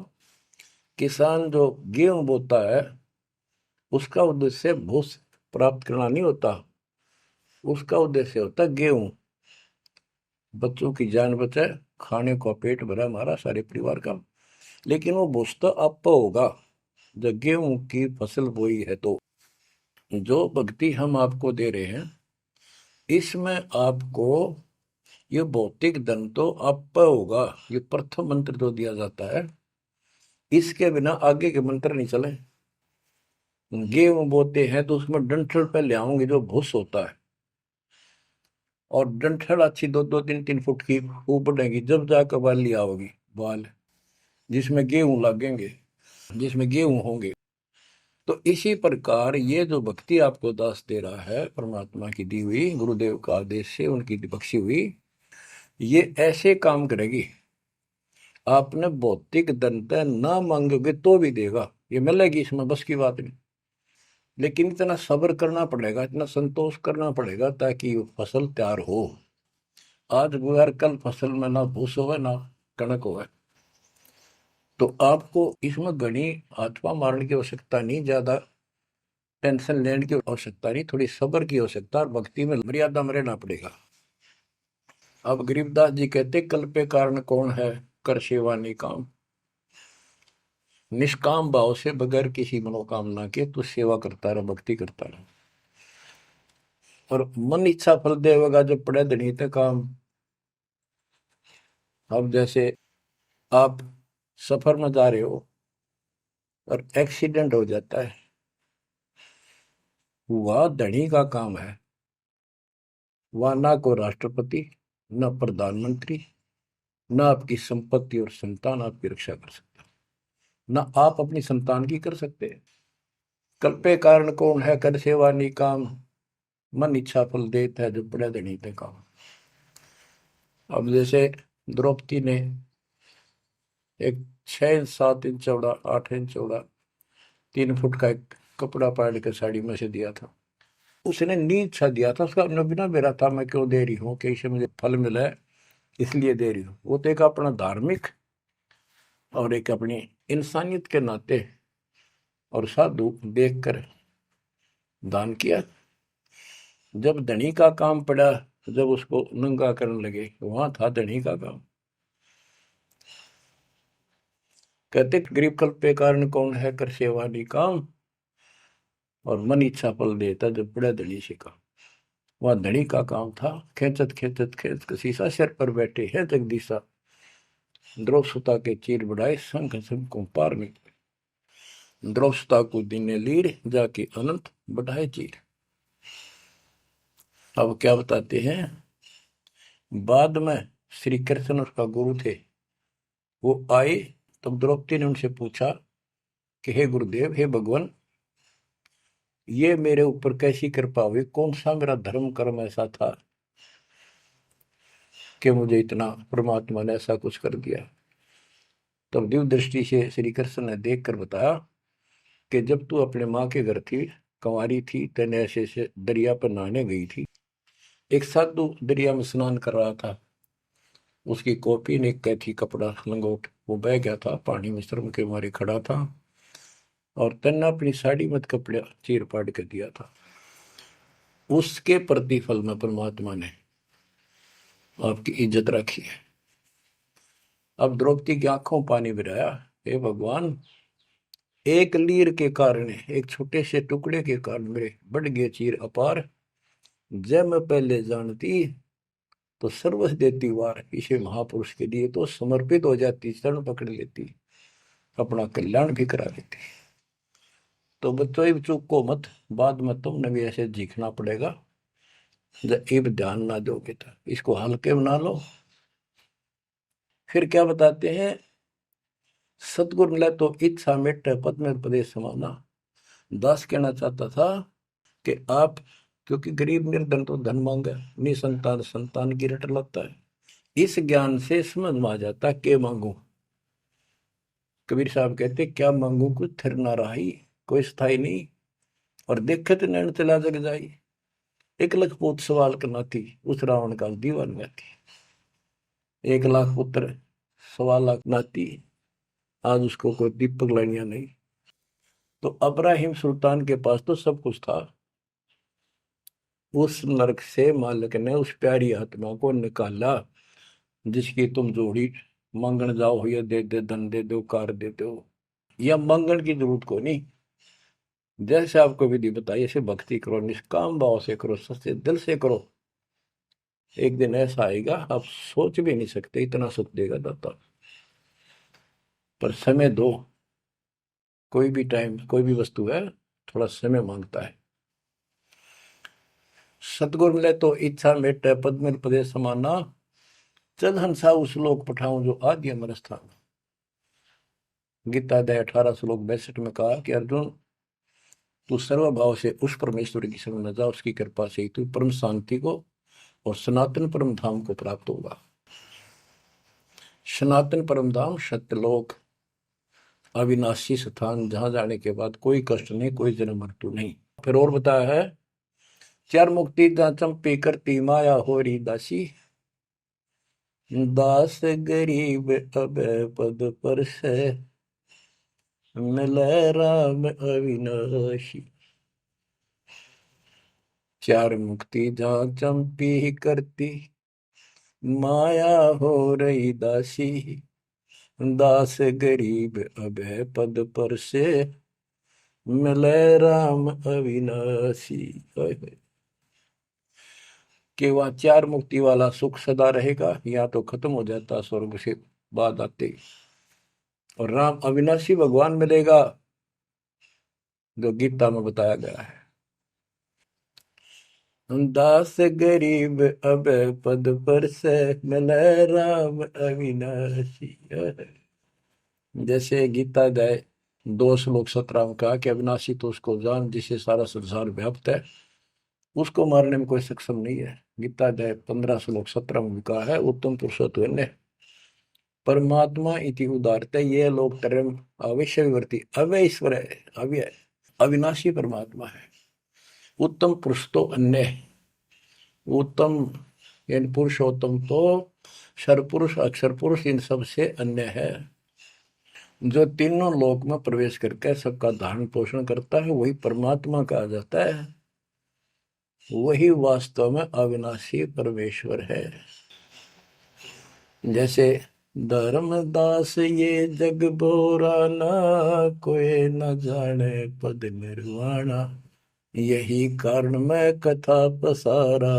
किसान जो गेहूं बोता है उसका उद्देश्य भूस प्राप्त करना नहीं होता, उसका उद्देश्य होता है गेहूं, बच्चों की जान बचे, खाने को पेट भरा हमारा सारे परिवार का। लेकिन वो भूस तो आप होगा जब गेहूं की फसल बोई है। तो जो भक्ति हम आपको दे रहे हैं इसमें आपको ये भौतिक धन तो आप होगा, ये प्रथम मंत्र जो दिया जाता है, इसके बिना आगे के मंत्र नहीं चले। गेहूं बोते हैं तो उसमें डंठल पे ले आओगे जो भूस होता है, और डंठल अच्छी 2-2, 3-3 फुट की ऊपर बढ़ेगी, जब जाकर बाली आओगी, बाल जिसमें गेहूं लगेंगे, जिसमें गेहूं होंगे। तो इसी प्रकार ये जो भक्ति आपको दास दे रहा है, परमात्मा की दी हुई, गुरुदेव का आदेश से उनकी बख्शी हुई, ये ऐसे काम करेगी, आपने भौतिक धनता ना मांगोगे तो भी देगा, ये मिलेगी, इसमें बस की बात नहीं। लेकिन इतना सब्र करना पड़ेगा, इतना संतोष करना पड़ेगा ताकि फसल तैयार हो। आज गुजर कल फसल में ना भूस होवे ना कणक होवे। तो आपको इसमें घनी आत्मा मारने की आवश्यकता नहीं, ज्यादा टेंशन लेने की आवश्यकता नहीं, थोड़ी सब्र की आवश्यकता, और भक्ति में मर्यादा में रहना पड़ेगा। अब गरीबदास जी कहते, कल पे कारण कौन है, कर सेवा नहीं काम, निष्काम भाव से बगैर किसी मनोकामना के तू सेवा करता रहे, भक्ति करता रहे, और मन इच्छा फल देगा जब पड़े धनी तक काम। अब जैसे आप सफर में जा रहे हो और एक्सीडेंट हो जाता है, वह धनी का काम है, वह ना को राष्ट्रपति, न प्रधानमंत्री, न आपकी संपत्ति और संतान आपकी रक्षा कर सकता, न आप अपनी संतान की कर सकते, कल्पे कारण कौन है कर सेवा निकाम, मन इच्छा फल देता है जो पड़े धनी पे काम। अब जैसे द्रौपदी ने एक 6 इंच 7 इंच चौड़ा 8 इंच चौड़ा 3 फुट का एक कपड़ा पाड़ के साड़ी में से दिया था। उसने नीच सा दिया था, उसका बिना मेरा था मैं क्यों दे रही हूँ कि इससे मुझे फल मिला है इसलिए दे रही हूँ। वो तो एक अपना धार्मिक और एक अपनी इंसानियत के नाते और साधु देखकर दान किया। जब धनी का काम पड़ा, जब उसको नंगा करने लगे, वहां था धनी का काम। कहते गरीब कल्प पे कारण कौन है कर सेवा निकाम, और मन इच्छा फल देता जब बड़ा धनी से काम। वह धनी का काम था, खेचत खेचत खेच शीशा सिर पर बैठे है जगदीशा, द्रौपसुता के चीर बढ़ाए संघ संघ को पार में। द्रौपसुता को दिने लीर जाके अनंत बढ़ाए चीर। अब क्या बताते हैं, बाद में श्री कृष्ण उसका गुरु थे, वो आए तब द्रौपदी ने उनसे पूछा कि हे गुरुदेव, हे भगवान, ये मेरे ऊपर कैसी कृपा हुई, कौन सा मेरा धर्म कर्म ऐसा था कि मुझे इतना परमात्मा ने ऐसा कुछ कर दिया। तब दिव्य दृष्टि से श्री कृष्ण ने देख कर बताया कि जब तू अपने माँ के घर थी, कंवारी थी, तेने ऐसे से दरिया पर नहाने गई थी, एक साधु दरिया में स्नान कर रहा था, उसकी कॉपी ने कैथी कपड़ा लंगोट वो बह गया था, पानी में शर्म के मारे खड़ा था, और तेने अपनी साड़ी मत कपड़ा चीर पाड़ के दिया था। उसके प्रतिफल में परमात्मा ने आपकी इज्जत रखी है। अब द्रौपदी की आंखों पानी बिराया, हे भगवान, एक लीर के कारण, एक छोटे से टुकड़े के कारण मेरे बढ़ गए चीर अपार, जब मैं पहले जानती तो सर्वस देती वार, इसे महापुरुष के लिए तो समर्पित हो जाती, शरण पकड़ लेती, अपना कल्याण भी करा लेती। तो बच्चों चूक को मत, बाद में तुमने भी ऐसे जीखना पड़ेगा, जब एक ध्यान ना दोगे तो इसको हल्के बना लो। फिर क्या बताते हैं, सतगुरु मिला तो इच्छा मिट पद में प्रदेश समाना। दास कहना चाहता था कि आप, क्योंकि गरीब निर्धन तो धन मांगे, निसंतान संतान की रट लगता है, इस ज्ञान से समझ में आ जाता के मांगू। कबीर साहब कहते क्या मांगू कुछ थिर ना रही, कोई स्थाई नहीं, और देखे तो नैन चला जग जाई। एक लख पूत सवाल करना थी, उस रावण का दीवान थी। 1 लाख पुत्र 1.25 लाख नाती, आज उसको कोई दीपक लाइनिया नहीं। तो अब्राहिम सुल्तान के पास तो सब कुछ था, उस नरक से मालिक ने उस प्यारी आत्मा को निकाला, जिसकी तुम जोड़ी मांगण जाओ, या दे दे धन दे दो कार दे दो, या मांगण की जरूरत को नहीं। जैसे आपको विधि बताई ऐसे भक्ति करो, निष्काम भाव से करो, सच्चे दिल से करो, एक दिन ऐसा आएगा आप सोच भी नहीं सकते, इतना सुख देगा दाता। पर समय दो, कोई भी टाइम कोई भी वस्तु है थोड़ा समय मांगता है। सतगुर मिले तो इच्छा मेटे पद में प्रदेश समाना, चल हंसा उस लोक पठाऊं जो आदि अमर स्थान। गीता अध्याय 18 श्लोक 62 में कहा कि अर्जुन, तू सर्वभाव से उस परमेश्वर की शरण में जा, उसकी कृपा से तू परम शांति को और सनातन परम धाम को प्राप्त होगा। सनातन परम धाम सत्यलोक, अविनाशी स्थान, जहां जाने के बाद कोई कष्ट नहीं, कोई जन्म मृत्यु नहीं। फिर और बताया है, चार मुक्ति जहां चंपी करती माया होरी दासी, दास गरीब अब पद पर से मिले राम अविनाशी। चार मुक्ति जहां चंपी करती माया हो रही दासी, दास गरीब अब पद पर से मिले राम अविनाशी। कि वह चार मुक्ति वाला सुख सदा रहेगा, या तो खत्म हो जाता स्वर्ग से बाद आते, और राम अविनाशी भगवान मिलेगा, जो गीता में बताया गया है। दास गरीब अब पद पर से मिले राम अविनाशी। जैसे गीता जाए 2 श्लोक 17 में कहा कि अविनाशी तो उसको जान जिससे सारा संसार व्याप्त है, उसको मारने में कोई सक्षम नहीं है। गीता अध्याय 15 श्लोक 17 में भी कहा है उत्तम पुरुषोत्तम परमात्मा इति उदारते ये लोग तरम अवश्य विवर्ती अव्यय ईश्वर है, अव्यय अविनाशी परमात्मा है। उत्तम पुरुष तो अन्य है। उत्तम यानी पुरुषोत्तम तो सर्वपुरुष अक्षर पुरुष इन सब से अन्य है। जो तीनों लोक में प्रवेश करके सबका धारण पोषण करता है वही परमात्मा कहा जाता है। वही वास्तव में अविनाशी परमेश्वर है। जैसे धर्मदास ये जग बोरा ना कोई न जाने पद निर्वाणा, यही कारण मैं कथा पसारा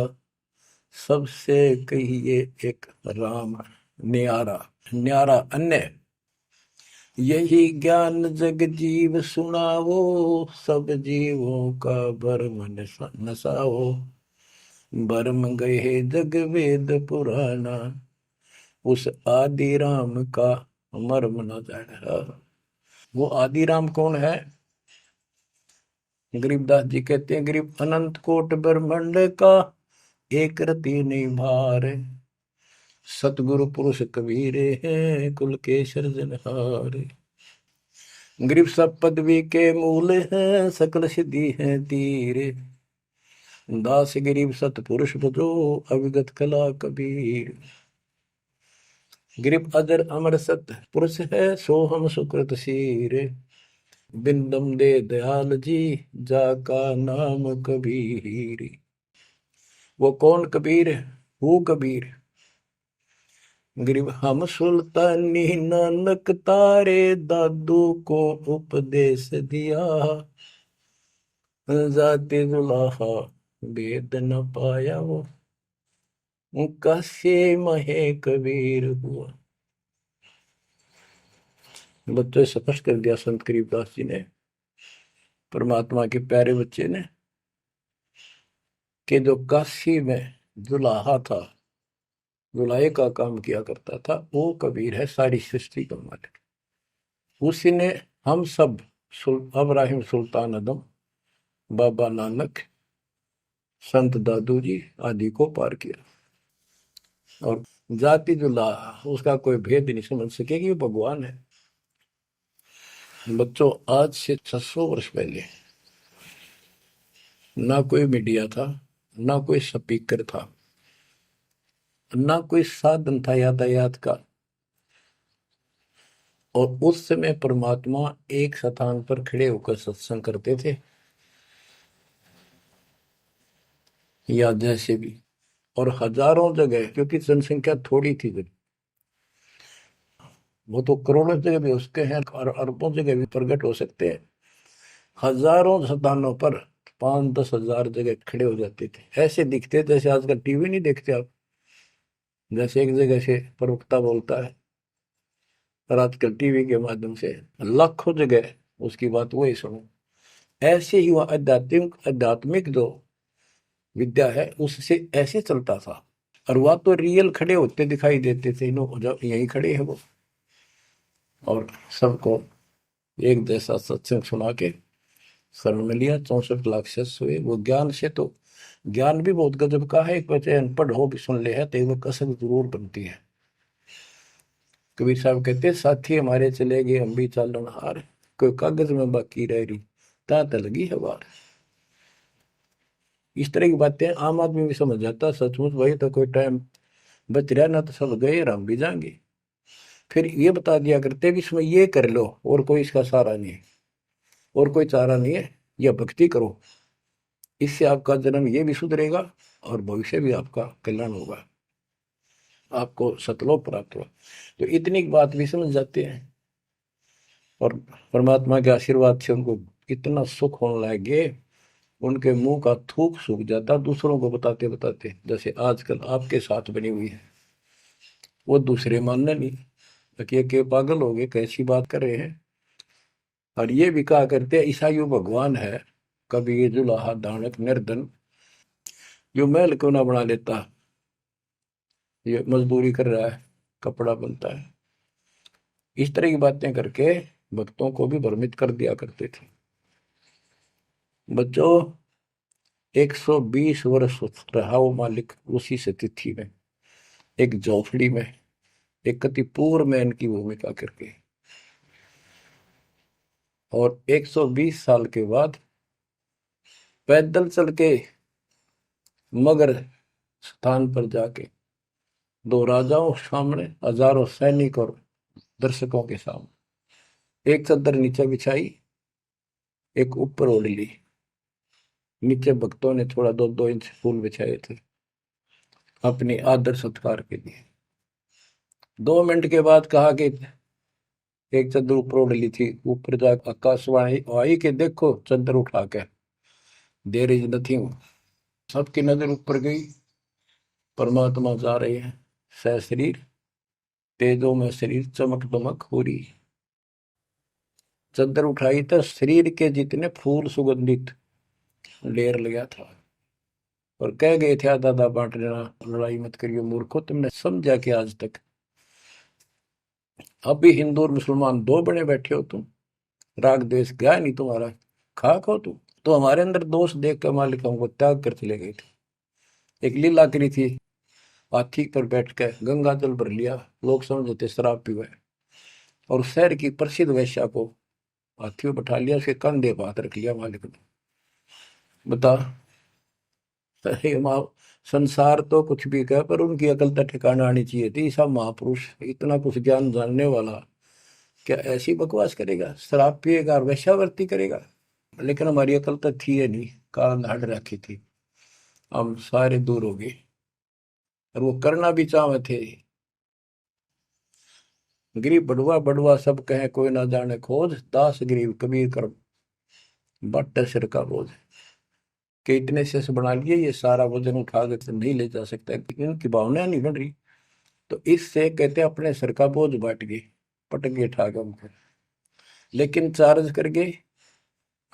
सबसे कहिए एक राम न्यारा। न्यारा अन्य यही ज्ञान जग जीव सुनावो, सब जीवों का भरम नसाओ, भरम गए जग वेद पुराना, उस आदि राम का मर्म न जाना। वो आदि राम कौन है? गरीबदास जी कहते हैं गरीब अनंत कोट ब्रह्मांड का एक रति नहीं भार, सतगुरु पुरुष कबीरे हैं कुल के सृजनहार। गरीब सब पदवी के मूल हैं सकल सिद्धि है तीर, दास गरीब सतपुरुष भजो अविगत कला कबीर। गरीब अजर अमर सत पुरुष है सो हम सुकृत शीर, बिंदम दे दयाल जी जाका नाम कबीर। वो कौन कबीर? वो कबीर गरीब हम सुल्तानी नानक तारे दादू को उपदेश दिया, जाते दुलाहा वेद न पाया वो कैसे महे कबीर हुआ। बच्चों स्पष्ट कर दिया संत गरीबदास जी ने, परमात्मा के प्यारे बच्चे ने, कि जो काशी में दुलाहा था, दुलाहे का काम किया करता था, वो कबीर है सारी सृष्टि का मालिक। उसी ने हम सब अब्राहिम सुल्तान आदम, बाबा नानक, संत दादू जी आदि को पार किया। और जाति दुलाहा उसका कोई भेद नहीं समझ सके कि वो भगवान है। बच्चों आज से 600 वर्ष पहले ना कोई मीडिया था, ना कोई स्पीकर था, ना कोई साधन था यातायात का, और उस समय परमात्मा एक स्थान पर खड़े होकर सत्संग करते थे या जैसे भी, और हजारों जगह, क्योंकि जनसंख्या थोड़ी थी जब, वो तो करोड़ों जगह भी उसके हैं और अरबों जगह भी प्रकट हो सकते हैं। हजारों स्थानों पर 5-10 हजार जगह खड़े हो जाते थे, ऐसे दिखते जैसे आजकल टीवी नहीं देखते आप, जैसे एक जगह से प्रवक्ता बोलता है और आजकल टीवी के माध्यम से लाखों जगह उसकी बात वही सुनो। ऐसे ही वह आध्यात्मिक आध्यात्मिक जो विद्या है उससे ऐसे चलता था। और वह तो रियल खड़े होते दिखाई देते थे, यही खड़े है वो, और सबको एक जैसा सत्संग सुना के शरण में लिया। 64 लाख शिष्य हुए। वो ज्ञान से तो ज्ञान भी बहुत गजब का है। एक बच्चे अनपढ़ हो भी सुन ले है तो वो कसक जरूर बनती है। कबीर साहब कहते साथी हमारे चले गए हम भी चालन हार, कोई कागज में बाकी रह रही ता लगी है बार। इस तरह की बातें आम आदमी भी समझ जाता। सचमुच वही तो कोई टाइम बच रहा ना तो सब गए और हम भी जाएंगे। फिर ये बता दिया करते कि इसमें ये कर लो और कोई इसका सहारा नहीं है और कोई चारा नहीं है, यह भक्ति करो, इससे आपका जन्म ये भी सुधरेगा और भविष्य भी आपका कल्याण होगा, आपको सतलोक प्राप्त होगा। तो इतनी बात भी समझ जाते हैं और परमात्मा के आशीर्वाद से उनको इतना सुख होने लगे, उनके मुंह का थूक सूख जाता दूसरों को बताते बताते। जैसे आजकल आपके साथ बनी हुई है, वो दूसरे मानने नहीं कि पागल हो गए कैसी बात कर रहे हैं। और ये भी कहा करते ईसाइयों भगवान है, कभी जुलाहा दानक निर्धन, जो महल क्यों ना बना लेता, ये मजदूरी कर रहा है, कपड़ा बनता है। इस तरह की बातें करके भक्तों को भी भ्रमित कर दिया करते थे। बच्चों 120 वर्ष रहा वो मालिक उसी से तिथि में, एक झोपड़ी में, एक कति पूर्व में इनकी भूमिका करके। और 120 साल के बाद पैदल चल के मगर स्थान पर जाके दो राजाओं सामने, हजारों सैनिक और दर्शकों के सामने एक चादर नीचे बिछाई, एक ऊपर ओढ़ ली। नीचे भक्तों ने थोड़ा 2-2 इंच फूल बिछाए थे अपनी आदर सत्कार के लिए। 2 मिनट के बाद कहा कि एक चादर ऊपर ओढ़ ली थी, ऊपर जाकर आकाशवाणी आई कि देखो चादर उठा के, देर इज नथिंग। सबकी नजर ऊपर गई, परमात्मा जा रहे हैं सशरीर, तेजो में शरीर चमक दमक हो रही। चादर उठाई तो शरीर के जितने फूल सुगंधित ढेर लगा था। और कह गए थे दादा बांट लेना, लड़ाई मत करियो मूर्खो, तुमने समझा कि आज तक अभी हिंदू और मुसलमान दो बने बैठे हो तुम, राग द्वेष गया नहीं तुम्हारा, खाक हो तुम। तो हमारे अंदर दोष देख कर मालिक हमको त्याग कर चले गए थे। एक लीला करी थी, हाथी पर बैठ कर गंगा जल भर लिया, लोग समझते थे शराब पीवा है, और शहर की प्रसिद्ध वैश्या को हाथी में बैठा लिया, उसके कंधे पर हाथ रख लिया मालिक ने। बता, अरे माँ, संसार तो कुछ भी कहे पर उनकी अकल तो ठिकाना आनी चाहिए थी। सब महापुरुष इतना कुछ ज्ञान जानने वाला क्या ऐसी बकवास करेगा, शराब पिएगा और वेश्यावृत्ति करेगा। लेकिन हमारी अकल तो थी है नहीं, काल हट रखी थी, हम सारे दूर हो गए। और वो करना भी चाहे थे। गरीब बड़ुआ बड़ुआ सब कहे कोई ना जाने खोज, दास गरीब कबीर कर बट सिर का बोझ। कि इतने शेष बना लिए, ये सारा वजन उठा कर नहीं ले जा सकता, इनकी भावना नहीं बन रही। तो इससे कहते अपने सिर का बोझ बांट गए, पटक गए उठा के उनको। लेकिन चार्ज करके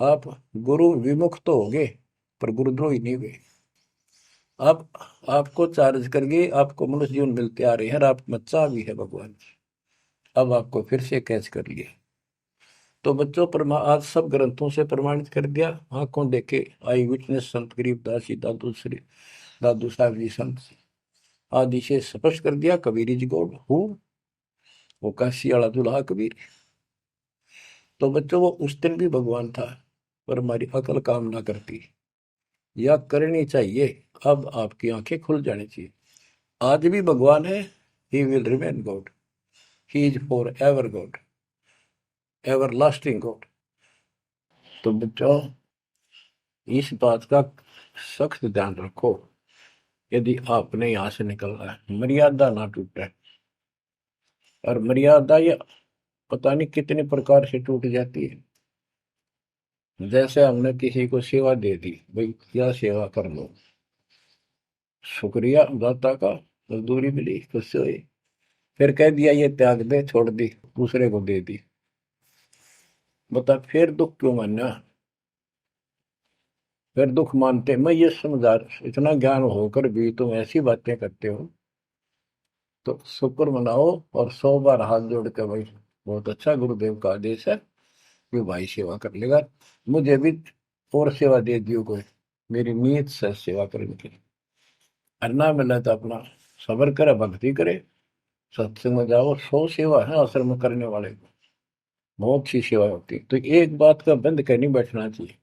आप गुरु विमुख तो हो गए, पर गुरुद्रोही नहीं हुए। आप आपको चार्ज करके आपको मनुष्य जीवन मिलते आ रहे हैं, और आप बच्चा भी है भगवान। अब आपको फिर से कैच कर लिया। तो बच्चों आज सब ग्रंथों से प्रमाणित कर दिया, आंखों देखे आई विटनेस संत गरीबदास जी, दादू श्री दादू साहब जी संत आदि से स्पष्ट कर दिया। कबीर जी गॉड हूँ, वो काशी वाला दुल्हा कबीर। तो बच्चों वो उस दिन भी भगवान था, पर हमारी अकल काम ना करती, या करनी चाहिए। अब आपकी आंखें खुल जानी चाहिए। आज भी भगवान है, he will remain God, he is for ever God, ever lasting God. तो बच्चों इस बात का सख्त ध्यान रखो, यदि आपने यहां से निकलना है, मर्यादा ना टूटे। और मर्यादा ये पता नहीं कितने प्रकार से टूट जाती है। जैसे हमने किसी को सेवा दे दी, भाई क्या सेवा कर लो, शुक्रिया दाता का, मजदूरी मिली खुश हुई, फिर कह दिया ये त्याग दे, छोड़ दी, दूसरे को दे दी। बता फिर दुख क्यों मानना, फिर दुख मानते। मैं ये समझा, इतना ज्ञान होकर भी तुम ऐसी बातें करते हो, तो शुक्र मनाओ और 100 बार हाथ जोड़ के भाई बहुत अच्छा, गुरुदेव का आदेश है कि भाई सेवा कर लेगा, मुझे भी और सेवा दे दियो कोई, मेरी नीयत से सेवा करने की। अन्ना मिला तो अपना सबर करे, भक्ति करे, सत्संग में जाओ। 100 सेवा है आश्रम में करने वाले को, बहुत सी सेवा होती है। तो एक बात का बंद कर नहीं बैठना चाहिए।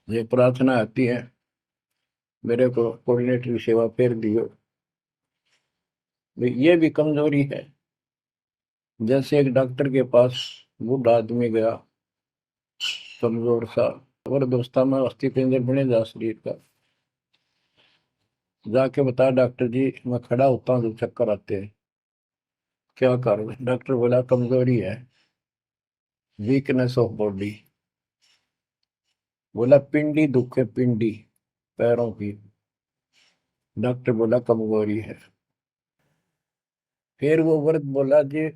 ये प्रार्थना आती है, मेरे को कोऑर्डिनेटर की सेवा फेर दियो, ये भी कमजोरी है। जैसे एक डॉक्टर के पास बूढ़ा आदमी गया, कमजोर सा, अवस्था में, अस्थि पिंजर बने जा शरीर का, जाके बता डॉक्टर जी मैं खड़ा होता हूँ तो चक्कर आते हैं, क्या करूँ। डॉक्टर बोला कमजोरी है, वीकनेस ऑफ बॉडी। बोला पिंडी दुख है, पिंडी पैरों की। डॉक्टर बोला कमजोरी है। फिर वो व्रत बोला जी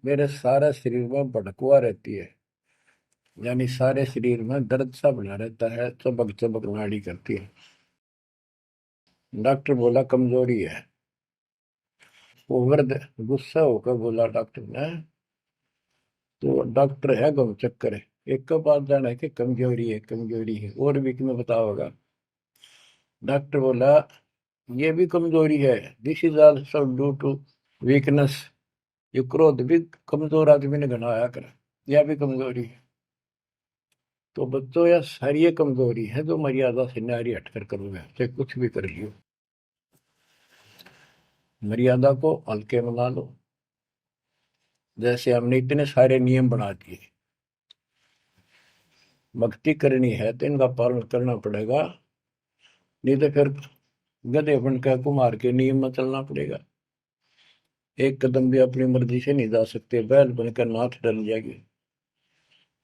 मेरे सारे शरीर में भड़कुआ रहती है, यानी सारे शरीर में दर्द सा बना रहता है, चबक चबक नाड़ी करती है। डॉक्टर बोला कमजोरी है। वो वृद्ध गुस्सा होकर बोला डॉक्टर ने तो डॉक्टर है गम चक्कर है, एक का बात जाना है कि कमजोरी है कमजोरी है, और भी तुम्हें बताओगा। डॉक्टर बोला ये भी कमजोरी है, this is also due to weakness. ये क्रोध भी कमजोर आदमी ने घना आया कर, यह भी कमजोरी है। तो बच्चों यह सारी ये कमजोरी है जो मर्यादा से नारी हटकर करोगे, चाहे कुछ भी कर लियो। मर्यादा को हल्के में ला लो। जैसे हमने इतने सारे नियम बना दिए, भक्ति करनी है तो इनका पालन करना पड़ेगा, नहीं तो फिर गधे बनकर कुमार के नियम में चलना पड़ेगा। एक कदम भी अपनी मर्जी से नहीं जा सकते, बैल बनकर नाथ डल जाएगी,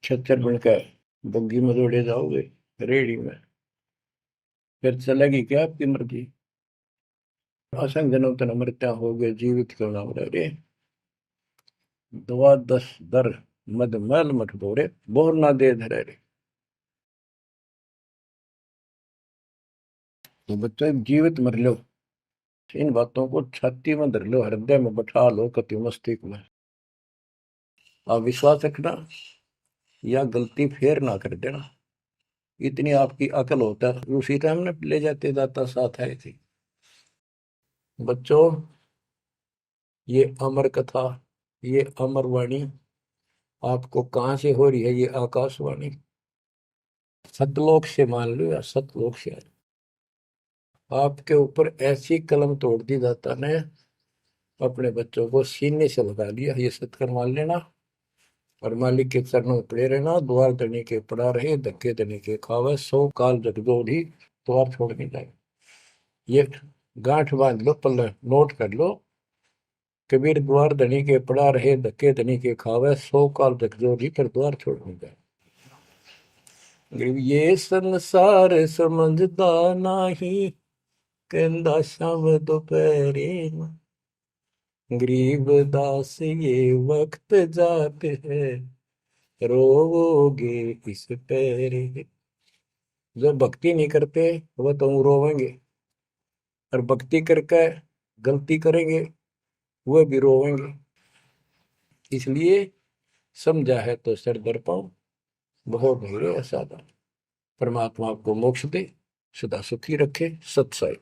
छच्चर बनकर बग्गी में दौड़े जाओगे रेड़ी में, फिर चलेगी क्या आपकी मर्जी। असंग जन्म तन मृत्या हो गए जीवित क्यों नाम रे, दुआ दस दर मद मैल मठ बोरे, बोर ना दे धरे रे। तो बच्चों जीवित मर लो, इन बातों को छाती में धर लो, हृदय में बैठा लो, कति मस्तिष्क में। आप विश्वास रखना, या गलती फेर ना कर देना, इतनी आपकी अकल होता है। उसी टाइम ने ले जाते जाता साथ आए थे। बच्चों ये अमर कथा, ये अमर वाणी आपको कहां से हो रही है, ये आकाशवाणी सतलोक से, मान लो या सतलोक से। आपके ऊपर ऐसी कलम तोड़ दी दाता ने, अपने बच्चों को सीने से लगा लिया, ये सत्कर मान लेना। और मालिक के चरणों में पड़े रहना, द्वार धनी के पड़ा रहे, धक्के धनी के खावे, सौ काल जगदोड़ी द्वार छोड़ नहीं जाए। ये गांठ बांध लो, पल्ले नोट कर लो। कबीर द्वार धनी के पड़ा रहे, धक्के धनी के खावे, सौ काल जगदोड़ी पर द्वार छोड़ नहीं जाए। ये संसार समझदा नाही, कहंदा शाम दोपहरे, गरीब दास ये वक्त जाते है, रोवोगे इस पैरे। जो भक्ति नहीं करते वह तो रोवेंगे, और भक्ति करके गलती करेंगे वह भी रोवेंगे। इसलिए समझा है तो सर दर पाओ, बहुत धीरे असाधा। परमात्मा आपको मोक्ष दे, सदा सुखी रखे। सत्संग।